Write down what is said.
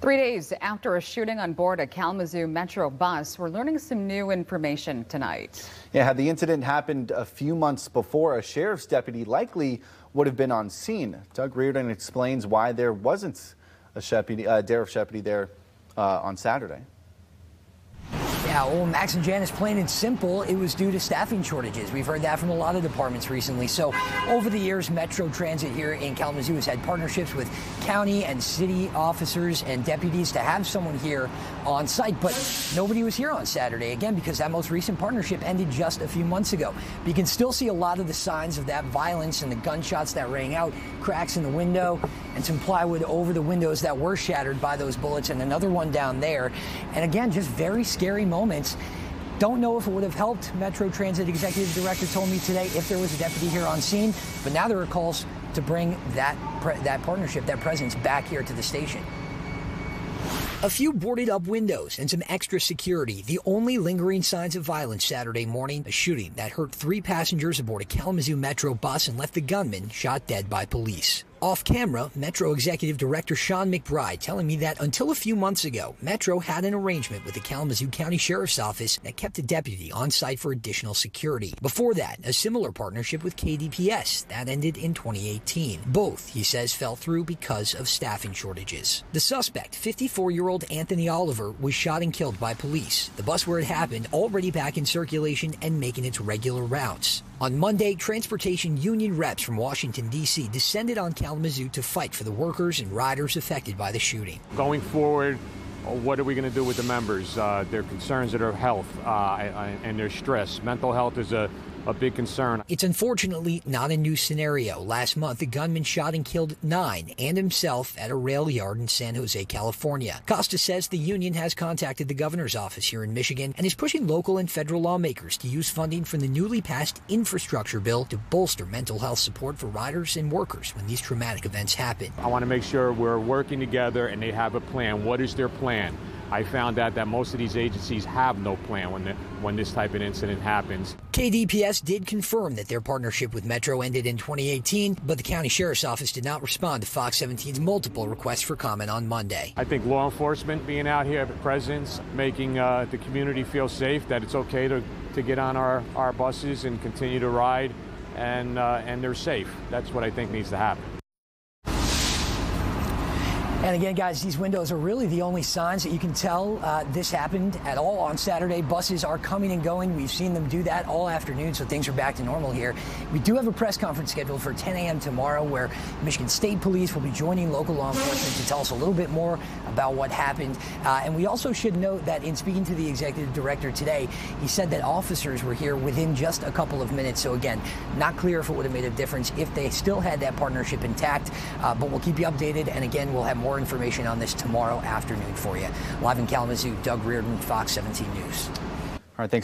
3 days after a shooting on board a Kalamazoo Metro bus, we're learning some new information tonight. Yeah, had the incident happened a few months before, a sheriff's deputy likely would have been on scene. Doug Reardon explains why there wasn't a sheriff's deputy there on Saturday. Yeah, well, Max and Janice, plain and simple, it was due to staffing shortages. We've heard that from a lot of departments recently. So over the years, Metro Transit here in Kalamazoo has had partnerships with county and city officers and deputies to have someone here on site. But nobody was here on Saturday, again, because that most recent partnership ended just a few months ago. But you can still see a lot of the signs of that violence and the gunshots that rang out, cracks in the window, and some plywood over the windows that were shattered by those bullets, and another one down there. And again, just very scary moments. Don't know if it would have helped. Metro Transit Executive Director told me today if there was a deputy here on scene, but now there are calls to bring that partnership, that presence back here to the station. A few boarded up windows and some extra security. The only lingering signs of violence Saturday morning, a shooting that hurt 3 passengers aboard a Kalamazoo Metro bus and left the gunman shot dead by police. Off camera, Metro Executive Director Sean McBride telling me that until a few months ago, Metro had an arrangement with the Kalamazoo County Sheriff's Office that kept a deputy on site for additional security. Before that, a similar partnership with KDPS that ended in 2018. Both, he says, fell through because of staffing shortages. The suspect, 54-year-old Anthony Oliver, was shot and killed by police. The bus where it happened already back in circulation and making its regular routes. On Monday, transportation union reps from Washington, D.C. descended on Kalamazoo to fight for the workers and riders affected by the shooting. Going forward, what are we going to do with the members? Their concerns that are health and their stress. Mental health is a big concern. It's unfortunately not a new scenario. Last month, a gunman shot and killed 9 and himself at a rail yard in San Jose, California. Costa says the union has contacted the governor's office here in Michigan and is pushing local and federal lawmakers to use funding from the newly passed infrastructure bill to bolster mental health support for riders and workers when these traumatic events happen. I want to make sure we're working together and they have a plan. What is their plan? I found out that most of these agencies have no plan when this type of incident happens. KDPS did confirm that their partnership with Metro ended in 2018, but the county sheriff's office did not respond to Fox 17's multiple requests for comment on Monday. I think law enforcement being out here, presence, making the community feel safe, that it's okay to get on our buses and continue to ride, and they're safe. That's what I think needs to happen. And again, guys, these windows are really the only signs that you can tell this happened at all on Saturday. Buses are coming and going. We've seen them do that all afternoon, so things are back to normal here. We do have a press conference scheduled for 10 a.m. tomorrow where Michigan State Police will be joining local law enforcement to tell us a little bit more about what happened. And we also should note that in speaking to the executive director today, he said that officers were here within just a couple of minutes. So again, not clear if it would have made a difference if they still had that partnership intact, but we'll keep you updated. And again, we'll have more information on this tomorrow afternoon for you. Live in Kalamazoo, Doug Reardon, Fox 17 News. All right, thanks.